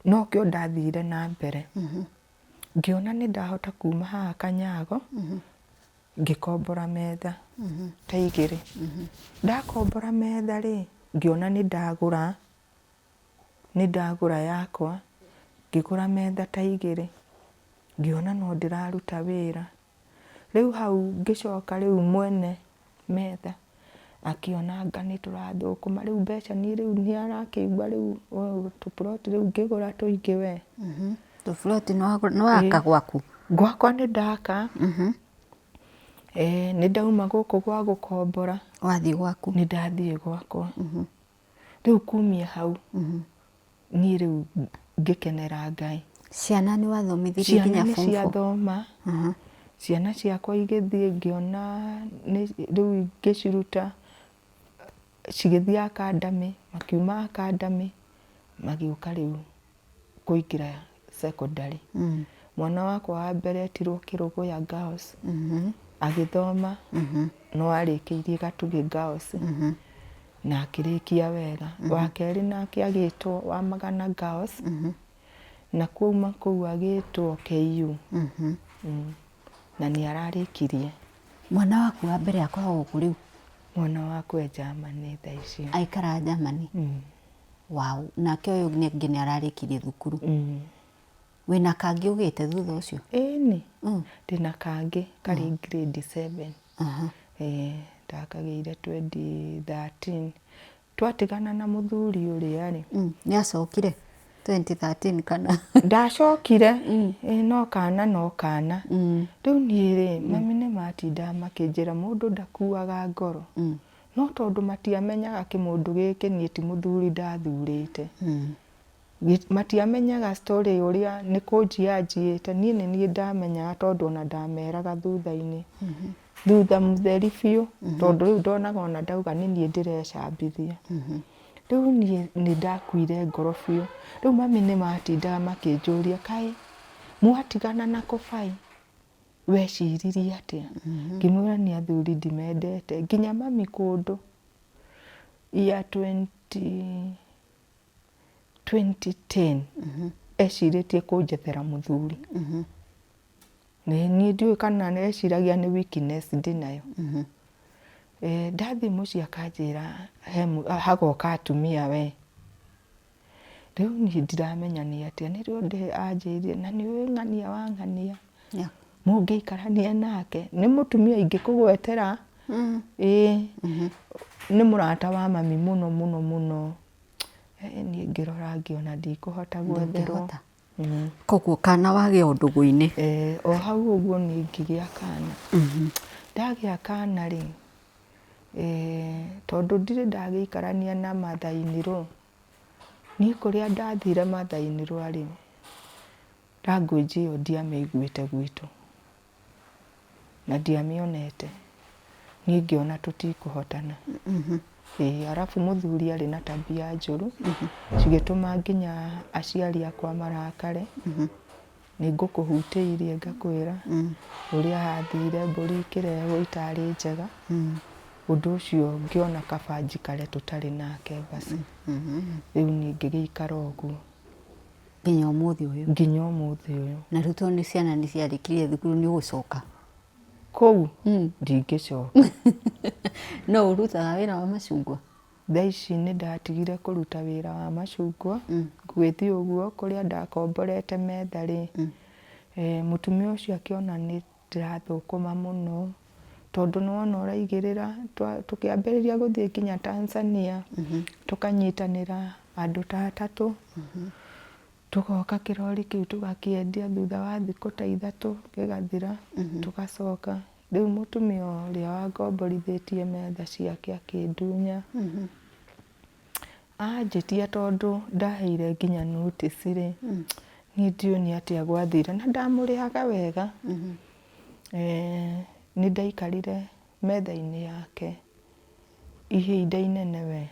no kĩo ndathire na mbere ngĩona nĩ ndahota kuma haha Kanyago ngĩkombora metha ta igĩrĩ ndakombora metha rĩ ngĩona nĩ ndagũra yakwa ngĩgũra metha ta igĩrĩ ngĩona no ndĩraruta wĩra rĩu hau ngĩcoka rĩu mwene metha akĩona anga nĩ tũrathũkũma rĩu mbeca niĩ rĩu nĩ arakĩigua rĩu tũploti rĩu ngĩgũra tũingĩ we tũploti nĩ waka gwaku gwakwa nĩ ndaka nĩ ndauma gũkũ gwa gũkombora wathiĩ gwaku nĩ ndathiĩ gwakwa rĩu kumia hau niĩ rĩu ngĩkenera Ngai ciana nĩ wathomithirie nginya form 4 ciana nĩ ciathoma ciana ciakwa igĩthiĩ ngĩona rĩu ngĩciruta cigĩthiĩ academy makiuma academy magĩũka rĩu kũingĩra secondary mwana wakwa wa mbere etirwo Kĩrũgũya Girls agĩthoma no arĩkĩirie Gatugĩ Girls na akĩrĩkia wega wa kerĩ nake agĩtwo Wamagana Girls na kuma kũu agĩtwo KU na nĩ ararĩkirie mwana waku wa mbere akoragwo kũ rĩu mwana wakwa Germany thaa icio aikara Germany wow nake ũyũ ningĩ nĩ ararĩkirie thukuru wĩna kangĩ ũgĩte thutha ũcio ĩni ndĩna kangĩ karĩ grade 7 ndakagĩire 2013 twatigana na mũthuri ũrĩa rĩ nĩ acokire 2013 kana ndacokire no kana rĩu niĩ rĩ mami nĩ matinda makĩnjĩra mũndũ ndakuaga ngoro no tondũ matiamenyaga kĩmũndũ gĩkĩ niĩ ti mũthuri ndathurĩte matiamenyaga story ũrĩa nĩ kũnjia njiĩte niĩ nĩ niĩ ndamenyaga tondũ ona ndameraga thutha-inĩ thutha mũtheri biũ tondũ rĩu ndonaga ona ndauga nĩ niĩ ndĩrecambithia rĩu niĩ nĩ ndakuire ngoro biũ rĩu mami nĩ matindaga makĩnjũria kaĩ mwatigana na kũbai weciririe atĩa ngĩmwĩra nĩ athuri ndimendete nginya mami kũndũ ya 2010 ecirĩtie kũnjethera mũthuri niĩ ndiũĩ kana eciragia nĩ weakness ndĩnayo ndathiĩ mũciĩ akanjĩra hagoka atumia we rĩu niĩ ndiramenya nĩ atĩa nĩ rĩo anjĩrire na nĩ ũĩ ng'ania wa ng'ania mũngĩikarania nake nĩ mũtumia ingĩkũgwetera nĩ mũrata wa mami mũno niĩ ngĩrora ngĩona ndikũhota gwetherwo koguo kana wagĩa ũndũgũ-inĩ o hau ũguo niĩ ngĩgĩa kana ndagĩa kana rĩ tondũ ndirĩ ndagĩikarania na Mother-in-law niĩ kũrĩa ndathire Mother-in-law rĩ language ĩyo ndiamĩiguĩte gwitũ na ndiamĩonete niĩ ngĩona tũtikũhotana arabu mũthuri arĩ na tabia njũru cigĩtũma nginya aciari akwa marakare nĩ ngũkũhutĩirie ngakwĩra ũrĩa hathire mbũri ikĩrehwo itarĩ njega ũndũ ũcio ngĩona kaba njikare tũtarĩ nake basi rĩu niĩ ngĩgĩikara ũguo nginya ũmũthĩ ũyũ na rĩu tondũ ciana nĩ ciarĩkirie thukuru nĩ ũgũcoka kũu ndingĩcoka no ũrutaga wĩra wa macungwa thaa ici nĩ ndatigire kũruta wĩra wa macungwa ngwĩthiĩ ũguo kũrĩa ndakomborete metha rĩ mũtumia ũcio akĩona nĩ ndĩrathũkũma mũno tondũ nĩwona ũraigĩrĩra tũkĩambĩrĩria gũthiĩ nginya Tanzania tũkanyitanĩra andũ ta atatũ tũgoka kĩrori kĩu tũgakĩendia thutha wa thikũ ta 3 gĩgathira tũgacoka rĩu mũtumia ũrĩa wangomborithĩtie metha ciake akĩndunya anjĩtia tondũ ndaheire nginya notice rĩ niĩ ndiũĩ nĩ atĩa gwathire na ndamũrĩhaga wega nĩ ndaikarire metha-inĩ yake ihinda inene we